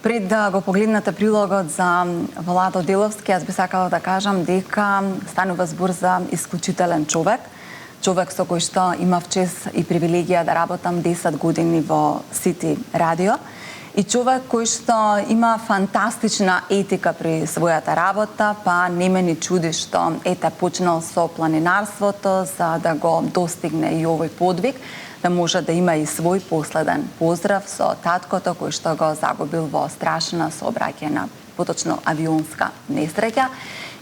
Пред да го погледнете прилогот за Владо Деловски, јас би сакала да кажам дека станува збор за исклучителен човек. Човек со кој што имав чест и привилегија да работам 10 години во Сити Радио. И човек кој што има фантастична етика при својата работа, па не ме ни чуди што почнал со планинарството за да го достигне и овој подвиг, да може да има и свој последен поздрав со таткото кој што го загубил во страшна сообраќајна, поточно авионска несреќа.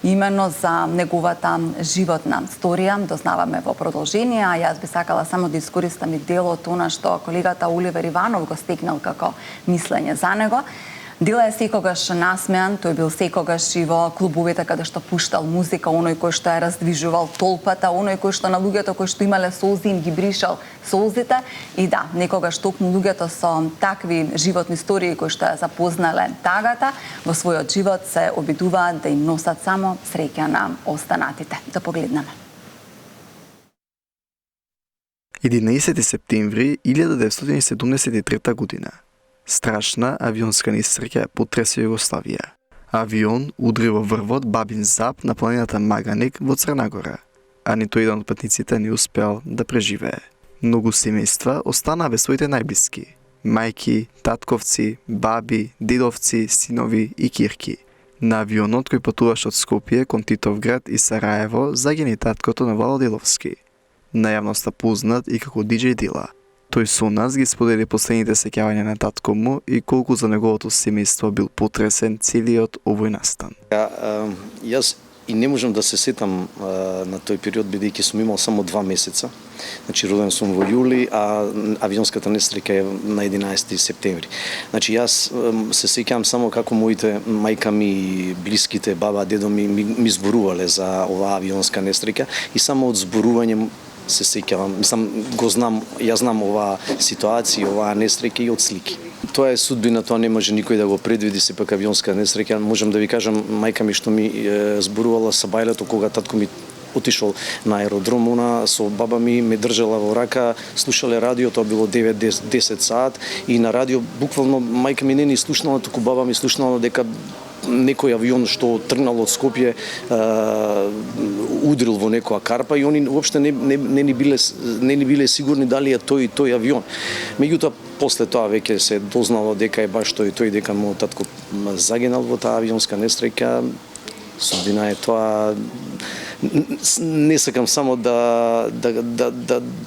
Именно за неговата животна сторија дознаваме во продолжение, а јас би сакала само да искористам и дел од она што колегата Оливер Иванов го стекнал како мислење за него. Дела е секогаш насмеан, тој бил секогаш и во клубовите каде што пуштал музика, оној кој што ја раздвижувал толпата, оној кој што на луѓето кои што имале солзи им ги бришал солзите. И да, некогаш токму луѓето со такви животни истории кои што ја запознале тагата, во својот живот се обидуваат да им носат само среќа на останатите. Да погледнеме. 11 септември 1973 година. Страшна авионска несреќа потресе Југославија. Авион удри во врвот Бабин Зап на планината Маганик во Црна Гора, а ниту еден од патниците не успеал да преживее. Многу семејства останаа без своите најблиски: мајки, татковци, баби, дедовци, синови и кирки. На авионот кој патуваше од Скопје кон Титовград и Сараево загини таткото на Владо Деловски, најавноста познат и како диџеј Дила. Тој со нас ги сподели последните сеќавања на татко му и колку за неговото семејство бил потресен целиот овој настан. Јас и не можам да се сетам на тој период, бидејќи сум имал само 2 месеца. Значи, роден сум во јули, а авионската несреќа е на 11 септември. Значи, јас се сеќавам само како моите мајка ми, блиските, баба, дедо ми зборувале за оваа авионска несреќа и само од зборување се сеќавам, јас знам оваа ситуација, оваа несреќа и од слики. Тоа е судбина, тоа не може никој да го предвиди, сепак авионска несреќа. Можам да ви кажам, мајка ми што ми зборувала са бајлето кога татко ми отишол на аеродром, она со баба ми ме држала во рака, слушале радио, тоа било 9-10 саат и на радио буквално мајка ми не ни слушнала, туку баба ми слушнала дека некој авион што тргнал од Скопје удрил во некоја карпа и они уопште не ни биле сигурни дали е тој авион. Меѓутоа после тоа веќе се дознало дека е баш тој дека мојот татко загинал во таа авионска несреќа. Судбина е тоа. Не сакам само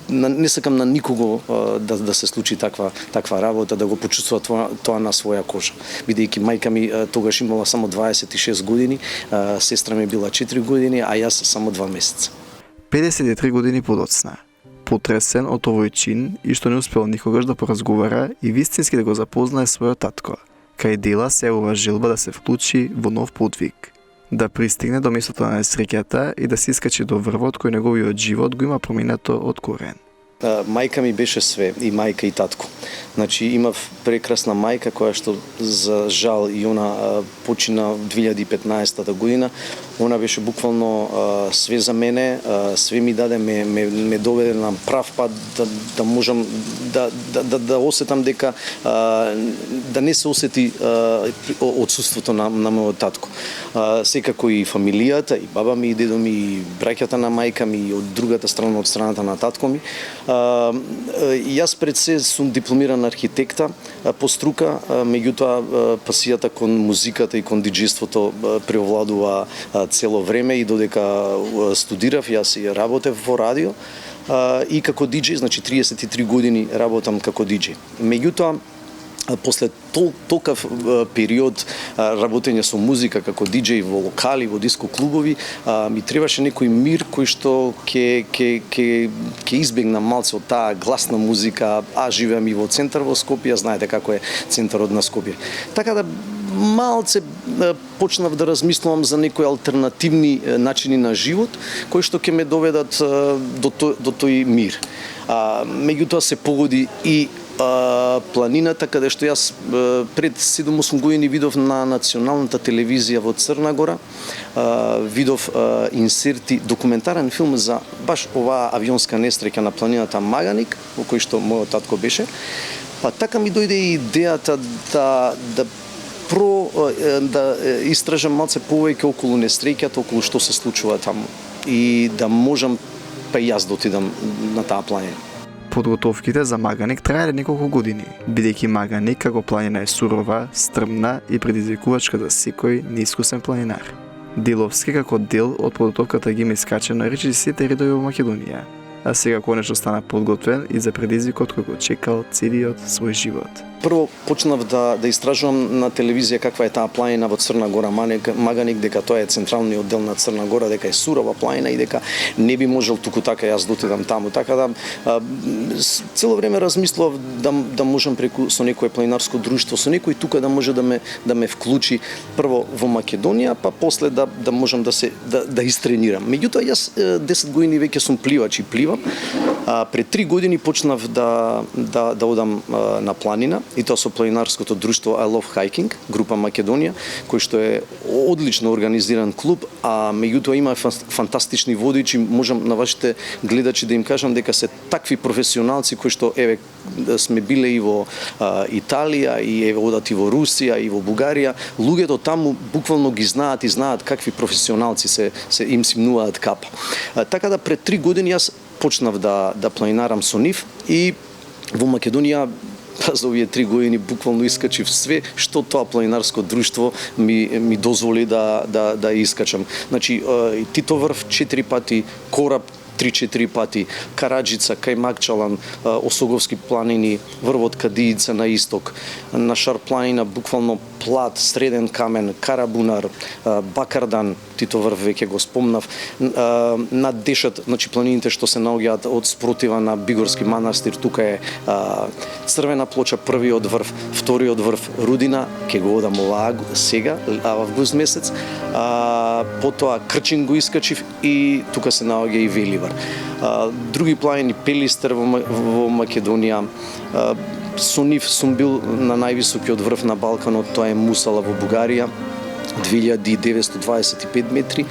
не сакам на никого да се случи таква работа, да го почувствува тоа на своја кожа. Бидејќи мајка ми тогаш имала само 26 години, сестра ми била 4 години, а јас само 2 месеца. 53 години подоцна. Потресен од овој чин и што не успел никогаш да поразговара и вистински да го запознае својот татко, кај Дела се јавува желба да се вклучи во нов подвиг, да пристигне до местото на несреќата и да се искачи до врвот кој неговиот живот го има променето од корен. Мајка ми беше све, и мајка и татко. Значи имав прекрасна мајка која што за жал и она почина 2015 година. Она беше буквално све за мене, све ми даде, ме доведе на прав пат да можам да осетам дека да не се осети отсуството на мојот татко. Секако и фамилијата, и баба ми, и дедо ми, и браќата на мајка ми, и од другата страна, од страната на татко ми. Јас пред се сум дипломиран архитекта по струка, меѓутоа пасијата кон музиката и кон диџејството преовладува цело време и додека студирав, јас и работев во радио и како диџеј, значи 33 години работам како диџеј. Меѓутоа, после толкав период работење со музика како диџеј во локали, во диско клубови, ми требаше некој мир кој што ќе избегнам малце од таа гласна музика, а живеам и во центар во Скопје, знаете како е центарот на Скопје. Така да малце почнав да размислувам за некои алтернативни начини на живот кои што ќе ме доведат до тој мир. Меѓутоа се погоди и планината, каде што јас пред 7-8 години видов на националната телевизија во Црна Гора, видов инсерти, документарен филм за баш оваа авионска несреќа на планината Маганик, во кој што мојот татко беше. Па така ми дојде идејата да да истражам малце повеќе околу несреќата, околу што се случува таму и да можам па и јас да отидам на таа планина. Подготовките за Маганик траеле неколку години, бидејќи Маганик како планина е сурова, стрмна и предизвикувачка за секој неискусен планинар. Деловски како дел од подготовката ги има искачен на речиси сите редови во Македонија, а сега конечно стана подготвен и за предизвикот кој го чекал целиот свој живот. Прво почнав да истражувам на телевизија каква е таа планина во Црна Гора, Маганик, дека тоа е централниот дел на Црна Гора, дека е сурова планина и дека не би можел туку така јас да отидам таму. Така да цело време размислував да можам преку со некое планинарско друштво, со некој тука да може да ме вклучи прво во Македонија, па после да можам да истренирам. Меѓутоа јас 10 години веќе сум пливач и пливам. Пред 3 години почнав да одам на планина, и тоа со планинарското друштво I Love Hiking, група Македонија, кој што е одлично организиран клуб, а меѓутоа има фантастични водичи. Можам на вашите гледачи да им кажам дека се такви професионалци кои што еве сме биле и во Италија, и еве одат и во Русија, и во Бугарија. Луѓето таму буквално ги знаат и знаат какви професионалци се им симнуваат капа. Така да пред 3 години јас почнав да планинарам со нив и во Македонија за овие 3 години буквално искачив све што тоа планинарско друштво ми дозволи да искачам. Значи Титоврв 4 пати, Кораб 3-4 пати, Караџица, кај Макчалан, Осоговски планини, врвот Кадијица на исток, на Шар планина буквално Плат, Среден камен, Карабунар, Бакардан, Титоврв веќе го спомнав, над 10, значи планините што се наоѓаат од спротива на Бигорски манастир, тука е Црвена плоча, првиот врв, вториот врв Рудина, ќе го одам сега, август месец, потоа Крчин го искачив и тука се наоѓа и Веливар. Други планини, Пелистер во Македонија, со нив сум бил на највисокиот врв на Балканот, тоа е Мусала во Бугарија, 2925 метри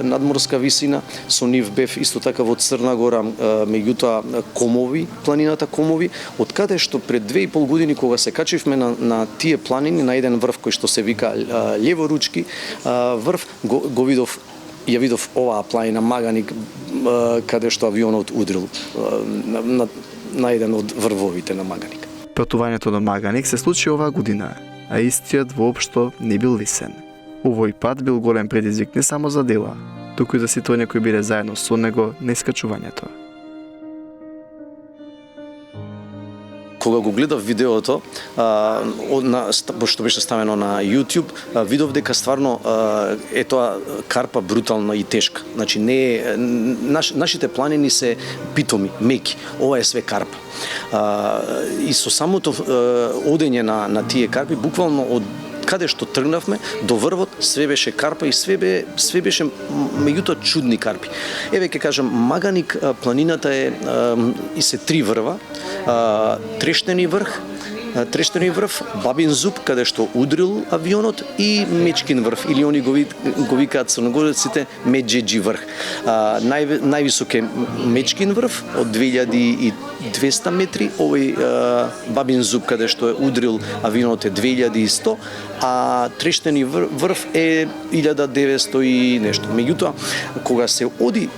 надморска висина. Со нив бев исто така во Црна Гора, меѓутоа Комови, планината Комови, од каде што пред 2,5 години кога се качивме на тие планини, на еден врв кој што се вика Леворучки врв, ја видов оваа планина Маганик, каде што авионот удрил на еден од врвовите на Маганик. Патувањето до Маганик се случи оваа година, а истиот воопшто не бил лесен. Овој пат бил голем предизвик не само за Дела, туку и за сите оние кои биле заедно со него на искачувањето. Кога го гледав видеото, што беше ставено на YouTube, видов дека стварно е тоа карпа брутална и тешка. Значи не нашите планини се питоми, меки. Ова е све карпа. И со самото одење на тие карпи, буквално од каде што тргнавме до врвот, све беше карпа и све беше меѓутоа чудни карпи. Еве ќе кажам, Маганик планината е и се 3 врва, Трештени врв, Бабин зуб, каде што удрил авионот, и Мечкин врв, или они го викаат црногорците Меджеджи врв. Највисок е Мечкин врв од 2200 метри, овој Бабин зуб, каде што е удрил авионот, е 2100, а Трештени врв е 1900 и нешто. Меѓутоа, кога се оди,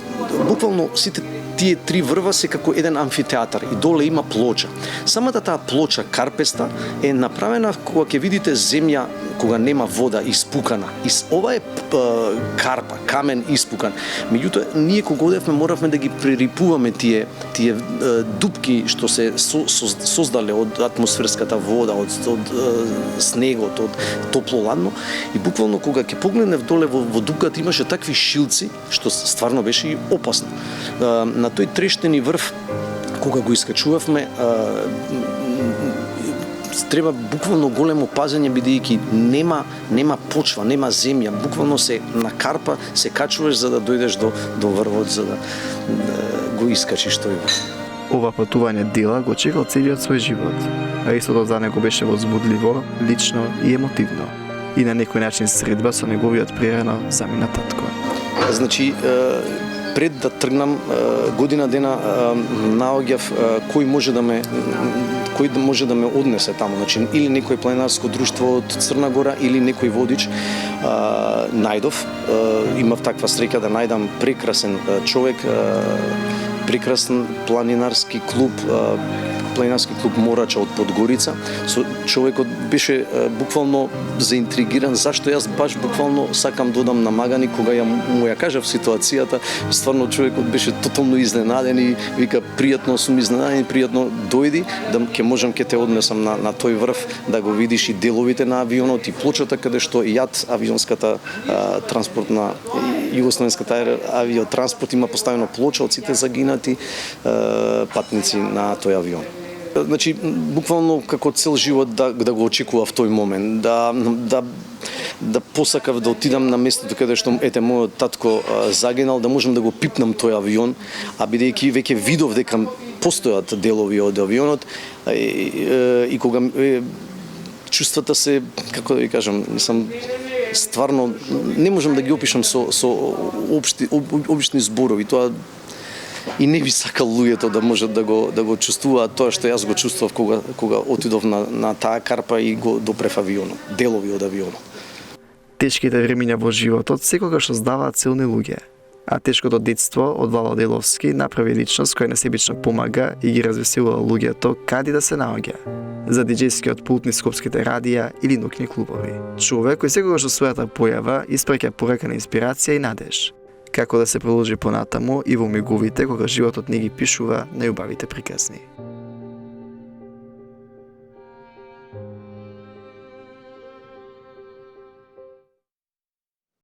буквално сите тие 3 врва се како еден амфитеатар и доле има плоча. Самата таа плоча карпеста е направена кога ќе видите земја кога нема вода испукана. И ова е карпа, камен испукан. Меѓутоа ние кога одевме моравме да ги прерипуваме тие дупки што се создале од атмосферската вода, од снегот, од топло-ладно, и буквално кога ќе погледнев доле во дупката имаше такви шилци што стварно беше и опасно. На тој Трештени врв, кога го искачувавме, треба буквално големо пазење, бидејќи нема почва, нема земја, буквално се на карпа се качуваш за да дојдеш до врвот, за да го искачиш тој врв. Ова патување Дела го чекал целиот свој живот, а истото за него беше возбудливо, лично и емотивно, и на некој начин средба со неговиот прерано заминат татко. Значи, пред да тргнам година дена наоѓав кој може да ме однесе таму, значи или некој планинарско друштво од Црна Гора или некој водич. Најдов, имав таква среќа да најдам прекрасен човек, прекрасен планинарски клуб Морача од Подгорица. Човекот беше буквално заинтригиран зашто јас баш буквално сакам да одам на Магани, кога му ја кажав ситуацијата, стварно човекот беше тотално изненаден и вика пријатно сум изненаден, пријатно дојди да ќе те однесам на тој врв да го видиш и деловите на авионот и плочата каде што јат авионската транспортна југословенската авиотранспорт има поставено плоча од сите загинати патници на тој авион. Значи, буквално како цел живот да го очекував тој момент, да посакав да отидам на местото каде што мојот татко загинал, да можам да го пипнам тој авион, а бидејќи веќе видов дека постојат делови од авионот и кога чувствата се, како да ви кажам, стварно не можам да ги опишам со обични зборови, тоа и не би сакал луѓето да можат да го чувствуваат тоа што јас го чувствував кога отидов на таа карпа и го допрев авионот, делови од авионот. Тешките времиња во животот секогаш создаваат силни луѓе, а тешкото детство од Вало Деловски направи личност која несебично помага и ги развеселува луѓето каде да се наоѓа. За диџејскиот пулт низ скопските радија или ноќни клубови. Човек кој секогаш со својата појава испраќа порека на инспирација и надеж. Како да се продолжи понатаму и во миговите кога животот не ги пишува најубавите приказни.